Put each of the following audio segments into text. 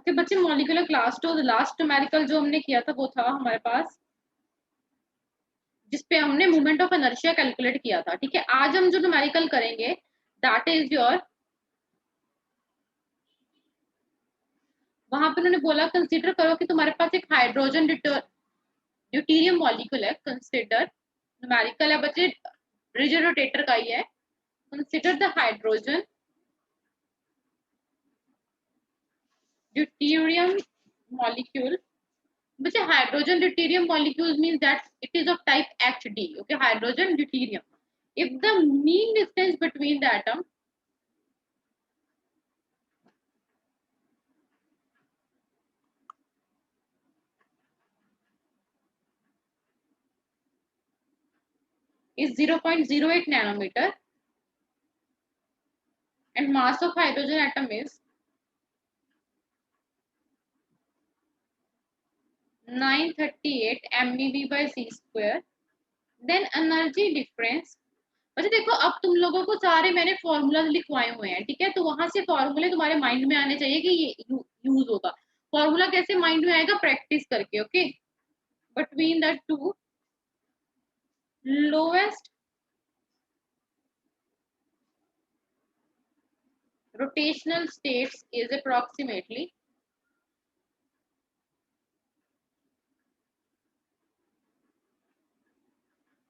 Okay बच्चे, molecular class to last numerical जो हमने किया था वो था हमारे पास, जिसपे हमने मोमेंट ऑफ इनर्शिया कैलकुलेट किया था। ठीक है, आज हम जो न्यूमेरिकल करेंगे दैट इज योर, वहां पे उन्होंने बोला कंसीडर करो कि तुम्हारे पास एक हाइड्रोजन ड्यूटेरियम मॉलिक्यूल है। कंसीडर न्यूमेरिकल है बच्चे, रिजिड रोटेटर का ही है। Consider the hydrogen deuterium molecule. बच्चे hydrogen deuterium molecule means that it is of type HD। Okay, hydrogen deuterium, if the mean distance between the atom is 0.08 nanometer and mass of hydrogen atom is 938 MeV by C square, then energy difference। अच्छा देखो, अब तुम लोगों को सारे मैंने formula लिखवाए हुए हैं। ठीक है, तो वहां से फॉर्मूले तुम्हारे माइंड में आने चाहिए कि ये यूज होगा। फॉर्मूला कैसे माइंड में आएगा? प्रैक्टिस करके। Okay, between the two lowest rotational states is approximately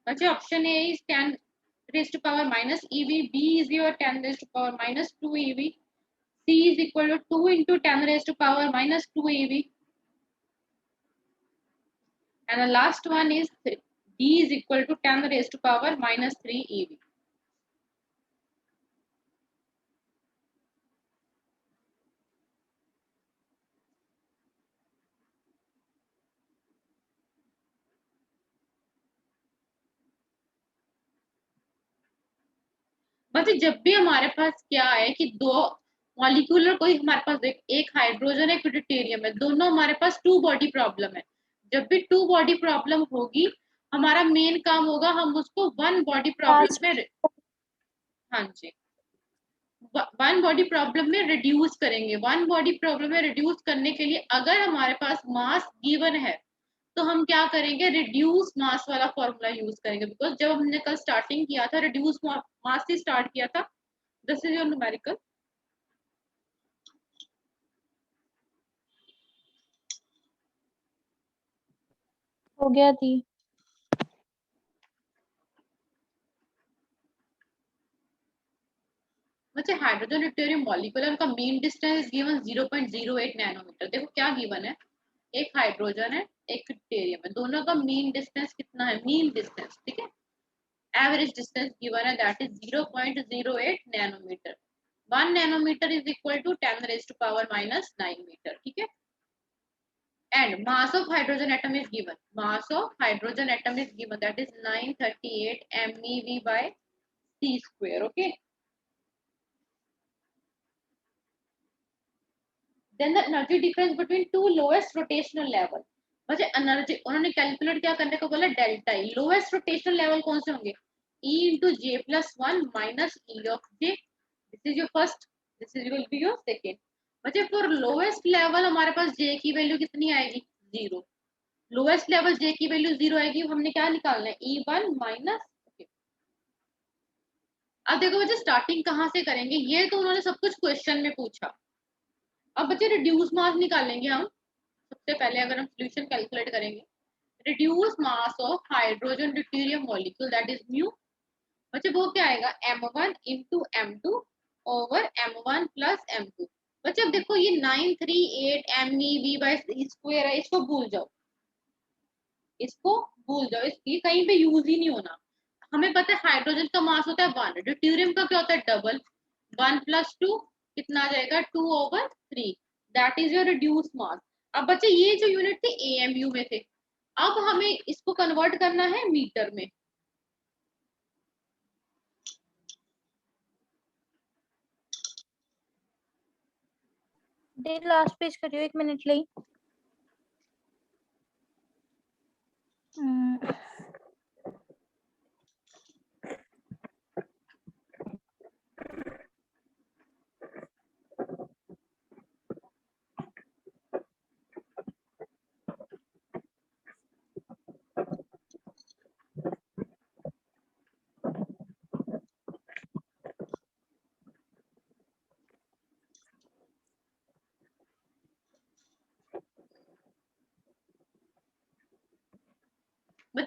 अच्छा, option A is 10 raised to power minus EV, B is your 10 raised to power minus 2 EV, C is equal to 2 into 10 raised to power minus 2 EV, and the last one is D is equal to 10 raised to power minus 3 EV। बस जब भी हमारे पास क्या है कि दो molecular, कोई हमारे पास एक हाइड्रोजन है, एक ड्यूटेरियम है, दोनों हमारे पास टू बॉडी प्रॉब्लम है। जब भी टू बॉडी प्रॉब्लम होगी, हमारा मेन काम होगा हम उसको वन बॉडी प्रॉब्लम में, हाँ जी, वन बॉडी प्रॉब्लम में रिड्यूस करेंगे। वन बॉडी प्रॉब्लम में रिड्यूस करने के लिए अगर हमारे पास मास गिवन है तो हम क्या करेंगे? रिड्यूस मास वाला फॉर्मूला यूज करेंगे, बिकॉज जब हमने कल स्टार्टिंग किया था रिड्यूस मास से स्टार्ट किया था। This is your numerical. हो गया थी। अच्छा, हाइड्रोजन ड्यूटेरियम मॉलिक्यूल, उनका मीन डिस्टेंस गिवन 0.08 नैनोमीटर। देखो क्या गिवन है, एक हाइड्रोजन है, एक ड्यूटेरियम है, दोनों का मीन डिस्टेंस कितना है? मीन डिस्टेंस, ठीक है, एवरेज डिस्टेंस गिवन है that is 0.08 nanometre. 1 nanometre is equal to 10 raised to power minus 9 metre. ठीक है, and mass of hydrogen atom is given, mass of hydrogen atom is given that is 938 MeV by C square। okay, then the energy difference between two lowest rotational level। वैसे energy उन्होंने calculate क्या करने को बोला? Delta E. Lowest rotational level कौन से होंगे? E into J plus one minus E of J. This is your first, this is will be your second. वैसे फॉर लोएस्ट लेवल हमारे पास जे की वैल्यू कितनी आएगी? 0। लोएस्ट लेवल जे की वैल्यू 0 आएगी, हमने क्या निकालना है? E1 minus. अब देखो बच्चे स्टार्टिंग कहाँ से करेंगे, ये तो उन्होंने सब कुछ क्वेश्चन में पूछा। अब बच्चे रिड्यूस मास निकालेंगे हम। सबसे पहले अगर हम सोल्यूशन कैलकुलेट करेंगे, reduce mass of hydrogen deuterium molecule that is mu. बच्चे वो क्या आएगा? m1 into m2 over m1 plus m2। बच्चे अब देखो ये 938 MeV बाय स्क्वायर है, इसको भूल जाओ, इसको भूल जाओ, इसकी कहीं पे यूज ही नहीं होना। हमें पता है हाइड्रोजन का मास होता है 1, ड्यूटेरियम का क्या होता है? डबल। 1 प्लस 2 कितना आ जाएगा? 2 over 3, that is your reduce mass. अब बच्चे ये जो यूनिट थे AMU में थे, अब हमें इसको कन्वर्ट करना है मीटर में। लास्ट पेज करियो, 1 मिनट लई।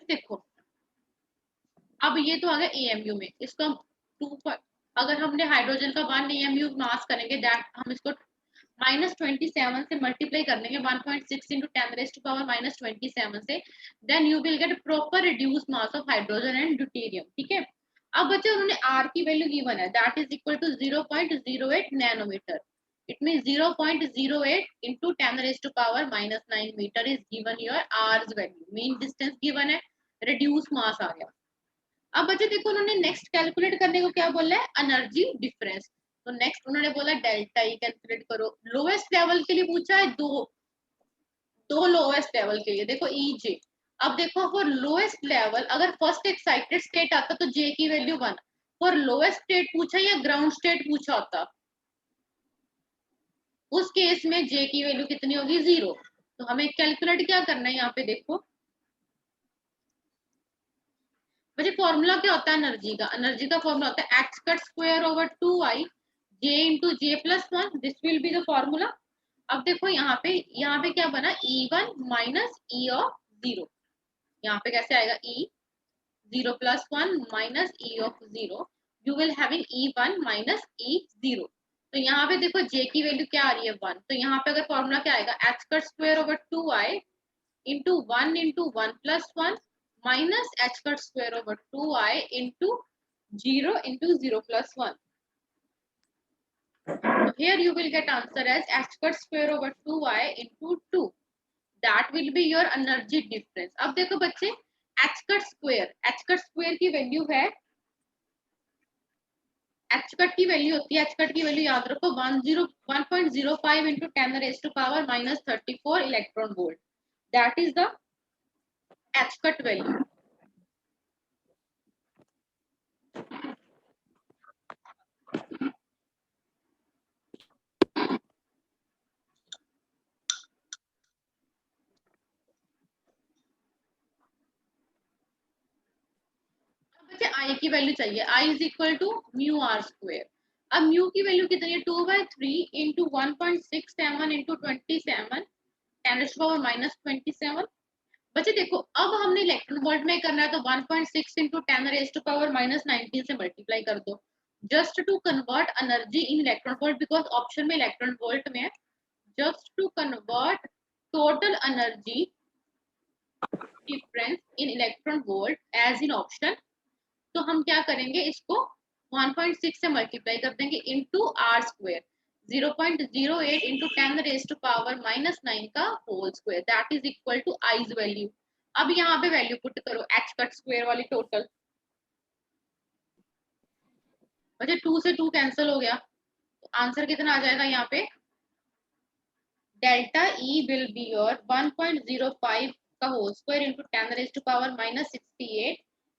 देखो अब ये तो आ गया एएमयू में, इसको अगर हमने हाइड्रोजन का 1 एएमयू मास करेंगे, दैट हम इसको -27 से मल्टीप्लाई कर लेंगे 1.6 into 10 raised to power -27 से, then you will get proper reduce mass of hydrogen and deuterium. ठीक है, अब बच्चे उन्होंने आर की वैल्यू गिवन है, that is equal to 0.08 nanometre. It mean 0.08 into 10 raised to power -9 metre is given your r's value, mean distance given है, reduce mass आ गया। अब बच्चे देखो उन्होंने नेक्स्ट कैलकुलेट करने को क्या बोला है, एनर्जी डिफरेंस। तो नेक्स्ट उन्होंने बोला डेल्टा ई कैलकुलेट करो। लोएस्ट लेवल के लिए पूछा है, दो लोएस्ट लेवल के लिए, देखो ई जे। अब देखो फॉर लोएस्ट लेवल अगर फर्स्ट एक्साइटेड स्टेट आता तो जे की वैल्यू 1, फॉर लोएस्ट स्टेट पूछा या ग्राउंड स्टेट पूछा होता, उस केस में जे की वैल्यू कितनी होगी, 0। तो हमें कैलकुलेट क्या करना है यहाँ पे देखो बच्चे, फॉर्मूला क्या होता है एनर्जी का, एनर्जी का फॉर्मूला होता है x cut square over 2i J into J plus 1, this will be the formula. अब देखो यहाँ पे क्या बना, E1 माइनस ई ऑफ 0। यहाँ पे कैसे आएगा, E 0 plus 1 minus E of 0, you will having E1 minus E0। तो यहाँ पे देखो J की वैल्यू क्या आ रही है 1, तो यहाँ पे अगर फॉर्मूला क्या आएगा, x cut square over 2i into 1 plus 1 minus h cut square over 2i into 0 plus 1. So here you will get answer as h cut square over 2i into 2. That will be your energy difference. अब देखो बच्चे h cut square की value है, h cut की value होती है, h cut की value याद रखो 1.05 into 10 raised to power minus 34 electron volt. That is the h cut value. बच्चे आई की वैल्यू चाहिए, I is equal to mu R square. अब म्यू की वैल्यू कितनी है, 2/3 इंटू 1.67 इंटू 27 10⁻⁻27। बच्चे देखो अब हमने इलेक्ट्रॉन वोल्ट में करना है, तो 1.6 इंटू 10⁻⁻19 से मल्टीप्लाई कर दो, just to convert energy in electron volt, because option में इलेक्ट्रॉन वोल्ट में है। Just to convert total energy difference in electron volt as in option, तो हम क्या करेंगे, इसको 1.6 से मल्टीप्लाई कर देंगे into r square, 0.08 into 10 raise to power -9 का whole square, that is equal to I's value. अब यहाँ पे वैल्यू पुट करो एच कट स्क्वायर वाली टोटल, बच्चे 2 से 2 कैंसिल हो गया, तो आंसर कितना आ जाएगा यहाँ पे, delta E will be your 1.05 का whole square into 10 raise to power -68।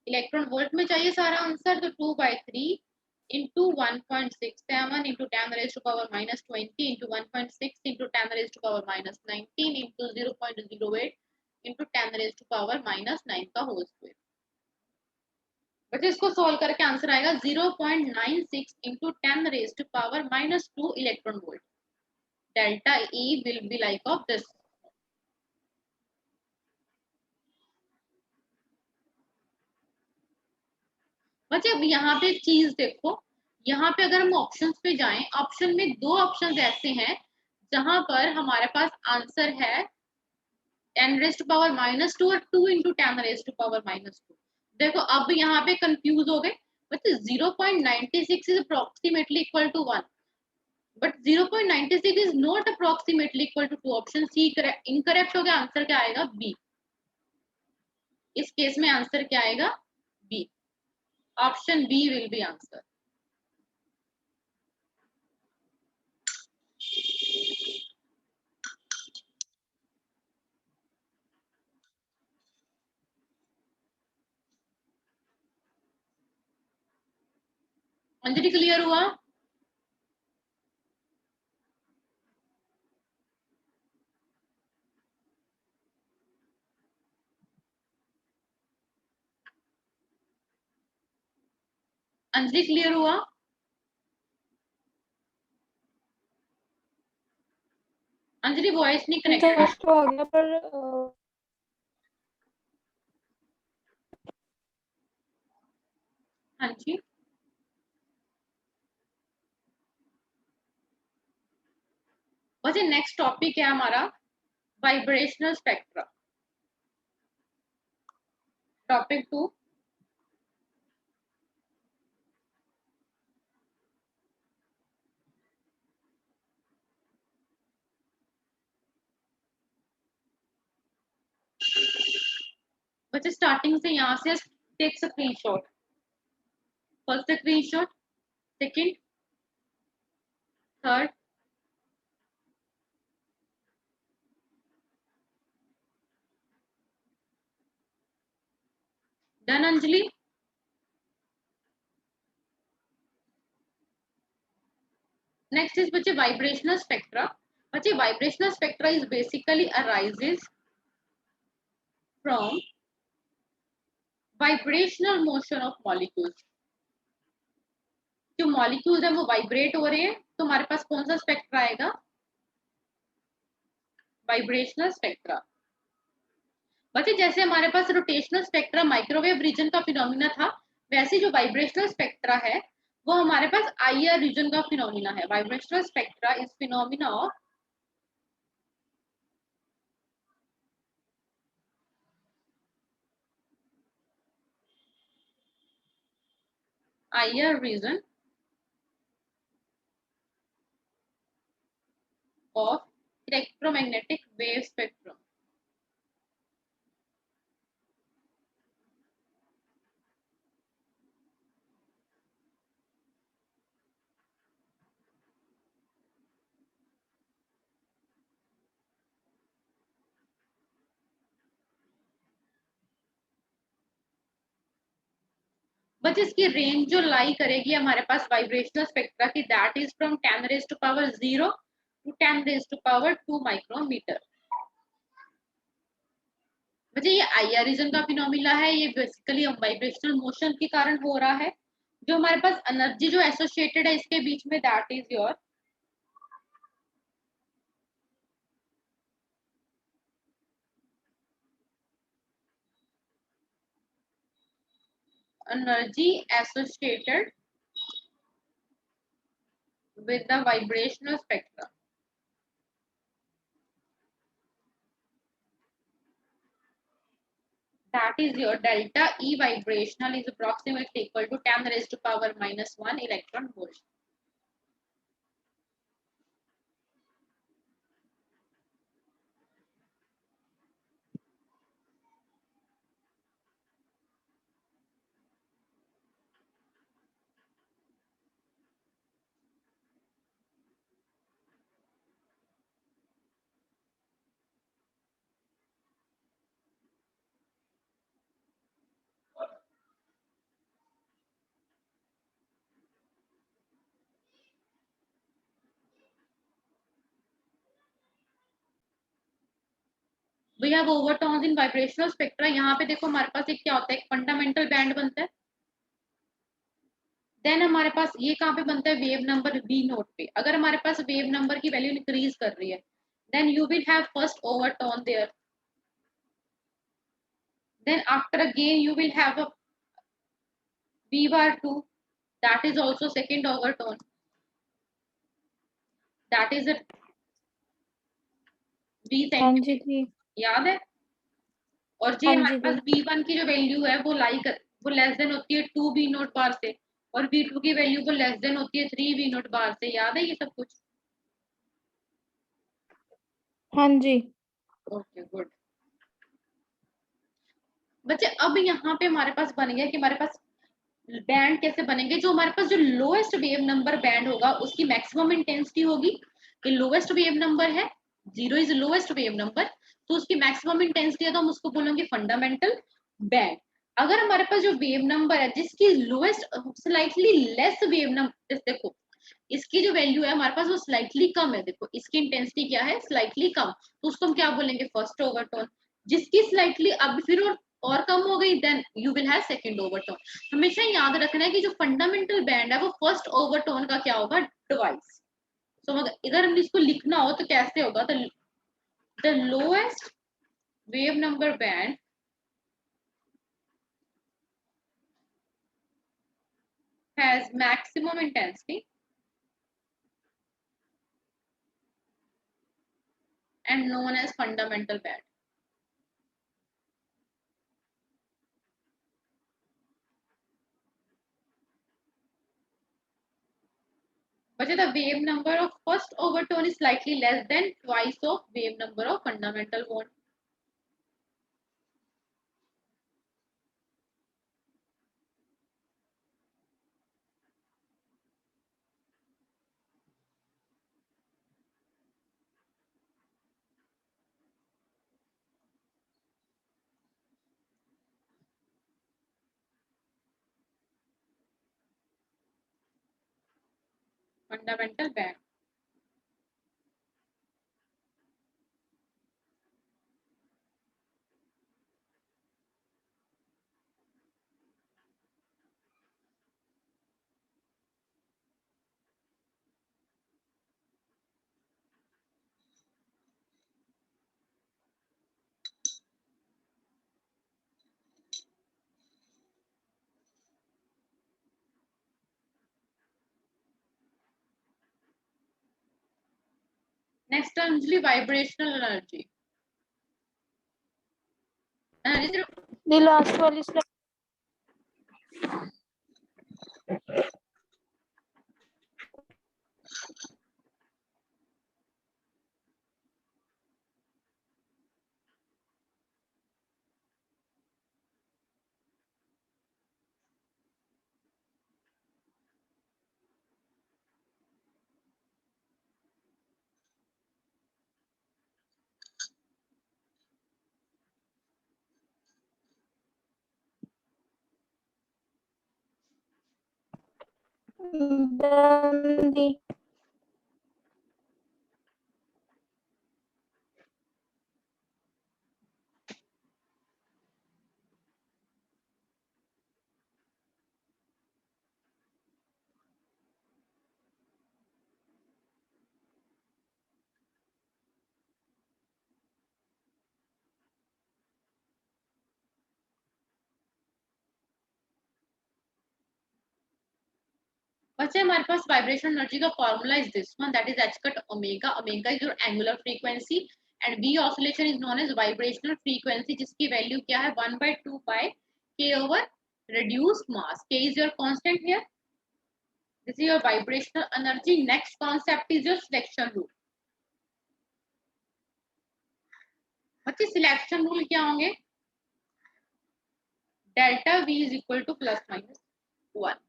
Electron volt में चाहिए सारा आंसर, तो 2/3 into 1.67 into 10 raise to power -20 into 1.6 into 10 raise to power -19 into 0.08 into 10 raise to power -9 का होल स्क्वायर। बच्चे इसको solve करके answer आएगा 0.96 into 10 raise to power -2 electron volt. Delta E will be like of this. बच्चे अब यहाँ पे एक चीज देखो, यहाँ पे अगर हम ऑप्शंस पे जाएं, ऑप्शन में 2 ऑप्शंस ऐसे हैं जहां पर हमारे पास आंसर है 10 रेज टू पावर -2 और 2 इंटू 10 रेज टू पावर -2। देखो अब यहाँ पे कंफ्यूज हो गए, बच्चे 0.96 is approximately equal to 1, but 0.96 is not approximately equal to 2। Option C incorrect हो गया, आंसर क्या आएगा, बी। इस केस में आंसर क्या आएगा, B. Option B will be answer. Anjali clear हुआ, अंजलि क्लियर हुआ, अंजलि वॉइस नहीं कनेक्टेड जस्ट हो गया पर हाँ जी, बच्चे नेक्स्ट टॉपिक है हमारा वाइब्रेशनल स्पेक्ट्रा। टॉपिक 2। बच्चे स्टार्टिंग से यहाँ से take screenshot. First screenshot, second, third, done Anjali. Next is बच्चे वाइब्रेशनल स्पेक्ट्रा। बच्चे vibrational spectra is basically arises from vibrational motion of molecules. जो मॉलिक्यूल्स है वो वाइब्रेट हो रहे हैं, तो हमारे पास कौन सा स्पेक्ट्रा आएगा? Vibrational spectra. बच्चे जैसे हमारे पास रोटेशनल स्पेक्ट्रा माइक्रोवेव रीजन का फिनोमिना था, वैसे जो वाइब्रेशनल स्पेक्ट्रा है वो हमारे पास आईआर रीजन का फिनोमिना है। Vibrational spectra is phenomena of IR region of electromagnetic wave spectrum. But इसकी रेंज जो लाई करेगी हमारे पास वाइब्रेशनल स्पेक्ट्रा की, that is from 10 raise to power 0 to 10 raise to power 2 micrometre. बच्चे ये आईआर रीजन का फिनोमिना है, ये बेसिकली वाइब्रेशनल मोशन के कारण हो रहा है। जो हमारे पास एनर्जी जो एसोसिएटेड है इसके बीच में, that is your energy associated with the vibrational spectra. That is your delta E vibrational is approximately equal to 10 raised to power minus 1 electron volt. We have overtones in vibrational spectra. यहाँ पे देखो हमारे पास एक क्या होता है, एक fundamental band बनता है। देन हमारे पास ये कहाँ पे बनता है? वेव नंबर V नोट पे। अगर हमारे पास वेव नंबर की वैल्यू इंक्रीज कर रही है, then you will have first overtone there, then after again you will have a V bar 2, that is also second overtone, that is a V हाँ G centimetre, जी। याद है? और जो हाँ हमारे जी पास जी। V1 की जो वैल्यू है वो लेस देन होती है 2 V नोट बार से, और V2 की वैल्यू वो लेस देन होती है 3 V नोट बार से। याद है ये सब कुछ? हाँ जी। Okay good. बच्चे अब यहाँ पे हमारे पास बन गया कि हमारे पास बैंड कैसे बनेंगे। जो हमारे पास जो लोएस्ट वेव नंबर बैंड होगा उसकी मैक्सिमम इंटेंसिटी होगी। ये लोएस्ट वेव नंबर है, 0 इज लोएस्ट वेव नंबर, तो उसकी मैक्सिमम इंटेंसिटी है तो हम उसको बोलेंगे फंडामेंटल बैंड। अगर हमारे पास जो वेव नंबर है जिसकी lowest slightly less wave number, देखो इसकी जो वैल्यू है हमारे पास वो स्लाइटली कम है, देखो इसकी इंटेंसिटी क्या है? स्लाइटली कम, तो उसको हम क्या बोलेंगे? First overtone. जिसकी स्लाइटली अब फिर और कम हो गई, then you will have second overtone. हमेशा याद रखना है कि जो फंडामेंटल बैंड है वो फर्स्ट ओवरटोन का क्या होगा? ट्वाइस। सो अगर हम इसको लिखना हो तो कैसे होगा? The lowest wave number band has maximum intensity and known as fundamental band. But the wave number of first overtone is slightly less than twice of wave number of fundamental bond. Fundamental band. Next term usually vibrational energy. The last वाली slide. Done the बच्चे हमारे पास vibration energy का formula is this one that is h cut omega omega is your angular frequency and v oscillation is known as vibrational frequency जिसकी value क्या है 1/2 pi k over reduced mass k is your constant here. This is your vibrational energy. Next concept is your selection rule. बच्चे selection rule क्या होंगे delta v is equal two plus minus 1.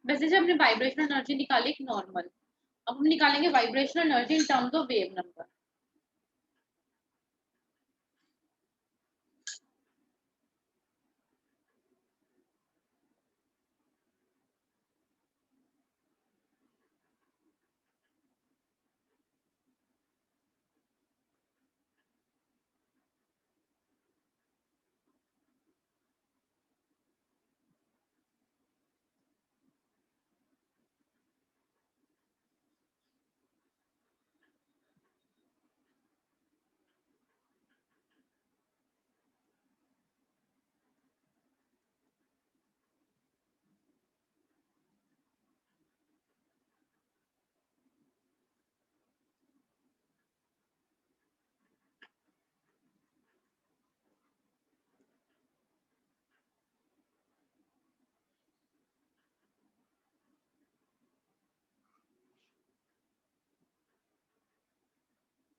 वैसे जब हमने vibrational energy निकाली normal अब हम निकालेंगे vibrational energy in terms of wave number.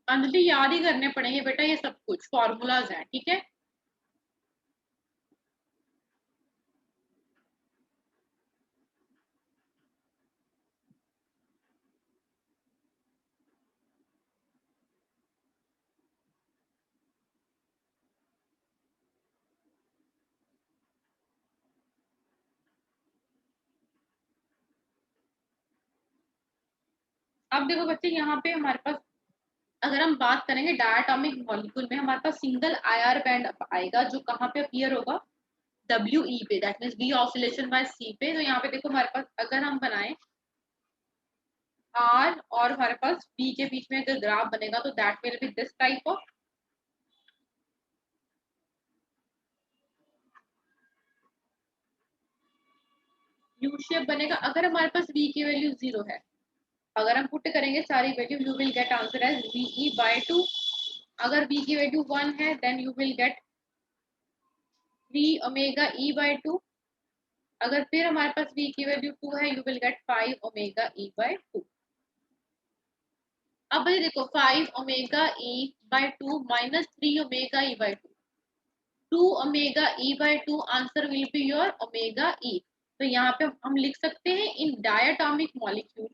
Anjali याद ही करने पड़ेंगे बेटा ये सब कुछ फॉर्मूलाज हैं ठीक है. अब देखो बच्चे यहाँ पे हमारे पास अगर हम बात करेंगे डायटोमिक मॉलिक्यूल में हमारे पास सिंगल आईआर बैंड आएगा जो कहाँ पे अपीयर होगा, WE पे, that means V oscillation by C पे। तो यहाँ पे देखो हमारे पास अगर हम बनाएं R और हमारे पास B के बीच में अगर ग्राफ बनेगा तो that will be this type of. U shape बनेगा अगर हमारे पास V की वैल्यू 0 है। अगर हम पुट करेंगे सारी value you will get answer as VE/2। अगर V की वैल्यू 1 है then you will get 3 omega E/2। अगर फिर हमारे पास V की वैल्यू 2 है you will gate 5 omega E/2। अब ये देखो 5 omega E/2 minus 3 omega E/2, 2 omega E/2 answer will be your omega E। तो यहाँ पे हम लिख सकते हैं in diatomic molecule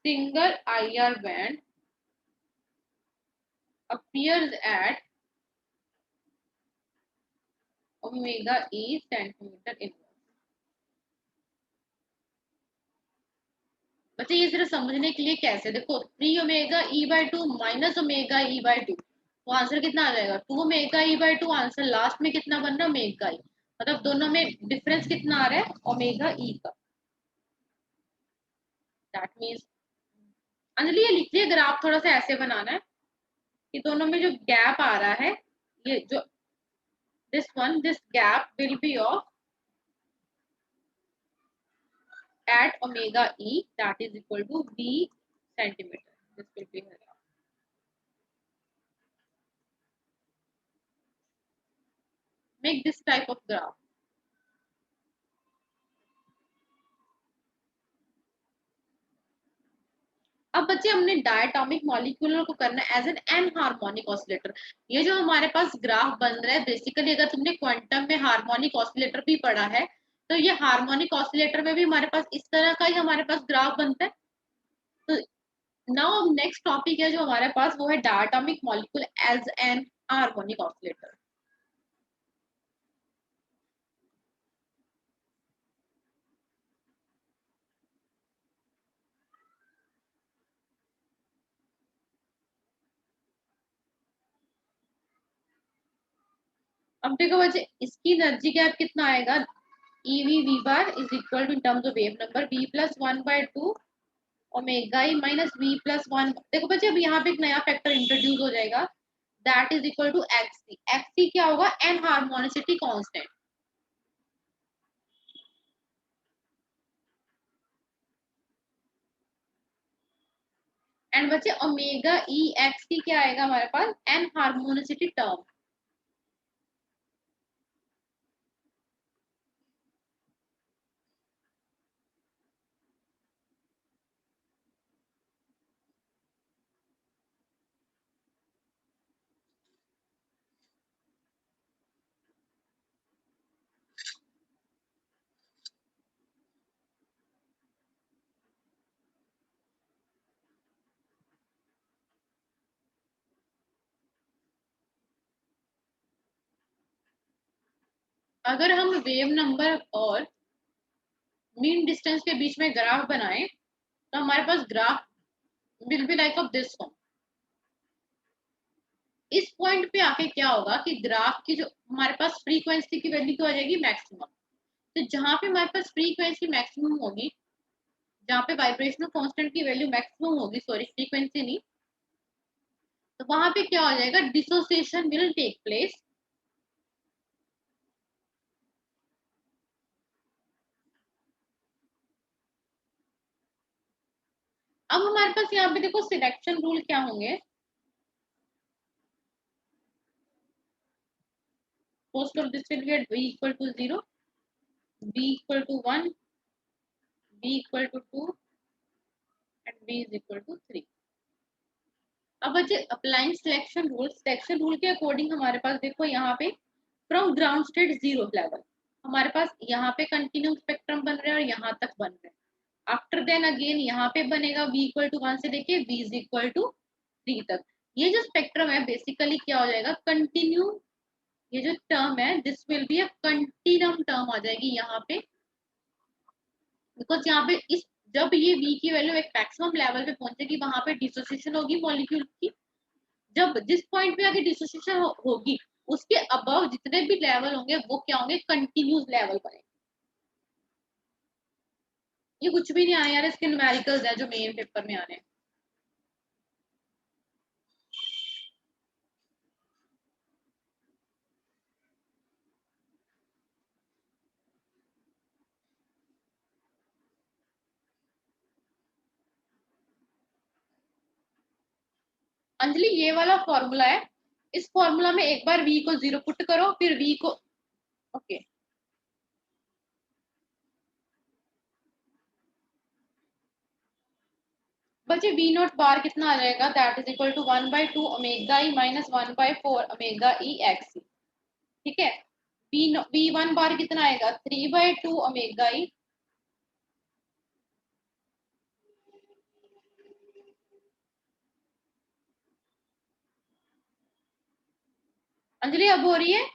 single IR band appears at omega E centimeter inverse। बच्चे ये सिर्फ समझने के लिए कैसे देखो 3 omega E/2 minus omega E/2 तो आंसर कितना आ जाएगा 2 ओमेगा E/2। आंसर लास्ट में कितना बन रहा है ओमेगा E, मतलब दोनों में डिफरेंस कितना आ रहा है ओमेगा E का। दैट मींस अंजलि ये लिखिए ग्राफ थोड़ा सा ऐसे बनाना है कि दोनों में जो गैप आ रहा है ये जो this gap will be of at omega E that is equal to V centimeter. This will be her graph. Make this type of graph. अब बच्चे हमने डायटोमिक मॉलिक्यूल को करना है as an anharmonic oscillator. ये जो हमारे पास ग्राफ बन रहा है बेसिकली अगर तुमने क्वांटम में हार्मोनिक ऑसिलेटर भी पढ़ा है तो ये हार्मोनिक ऑसिलेटर में भी हमारे पास इस तरह का ही हमारे पास ग्राफ बनता है। तो नाउ नेक्स्ट टॉपिक है जो हमारे पास वो है diatomic molecule as anharmonic oscillator. अब देखो बच्चे इसकी एनर्जी गैप कितना आएगा EV V bar is equal to in terms of wave number V plus 1/2 omega E minus V plus 1। देखो बच्चे अब यहाँ पे एक नया फैक्टर इंट्रोड्यूस हो जाएगा that is equal to XC। XC क्या होगा एन हार्मोनिसिटी कांस्टेंट। एंड बच्चे ओमेगा ई XC क्या आएगा हमारे पास एन हार्मोनिसिटी टर्म। अगर हम वेव नंबर और मीन डिस्टेंस के बीच में ग्राफ बनाएं तो हमारे पास graph will be like of this form. इस पॉइंट पे आके क्या होगा कि ग्राफ की जो हमारे पास फ्रीक्वेंसी की वैल्यू क्या हो जाएगी मैक्सिमम। तो जहां पे हमारे पास फ्रीक्वेंसी मैक्सिमम होगी जहां पे वाइब्रेशनल कांस्टेंट की वैल्यू मैक्सिमम होगी सॉरी फ्रीक्वेंसी नहीं, तो वहां पे क्या हो जाएगा डिसोसिएशन विल टेक प्लेस। अब हमारे पास यहाँ पे देखो सिलेक्शन रूल क्या होंगे। Most of this will be at V equal to 0, B equal to 1, B equal to 2 and B is equal to 3। अब बच्चे अप्लाइंग सिलेक्शन रूल के अकॉर्डिंग हमारे पास देखो यहाँ पे फ्रॉम ग्राउंड स्टेट 0 लेवल हमारे पास यहाँ पे कंटिन्यू स्पेक्ट्रम बन रहा है और यहाँ तक बन रहा है। आफ्टर देन अगेन यहाँ पे बनेगा V इक्वल टू 1 से लेके V इज इक्वल टू 3 तक। ये जो स्पेक्ट्रम है बेसिकली क्या हो जाएगा कंटिन्यू। ये जो टर्म है this will be a continuum term आ जाएगी यहाँ पे बिकॉज यहाँ पे इस जब ये v की वैल्यू एक मैक्सिमम लेवल पे पहुंचेगी वहां पे डिसोसिएशन होगी मॉलिक्यूल की। जब जिस पॉइंट पे आगे डिसोसिएशन होगी उसके अबव जितने भी लेवल होंगे वो क्या होंगे, कंटिन्यूस लेवल बनेंगे। ये कुछ भी नहीं आया यार, इसके न्यूमेरिकल्स है जो मेन पेपर में आ रहे हैं। अंजलि ये वाला फॉर्मूला है, इस फॉर्मूला में एक बार v को 0 पुट करो, फिर v को ओके बच्चे v नॉट बार कितना आ जाएगा, that is equal to 1/2 omega E minus 1/4 omega e x. ठीक है, v वन बार कितना आएगा, 3/2 ओमेगा ई। अंजलि अब हो रही है?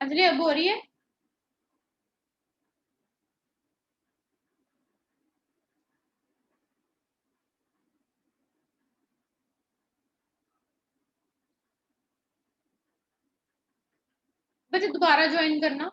अंजलि अब हो रही है? बच्चे दोबारा ज्वाइन करना।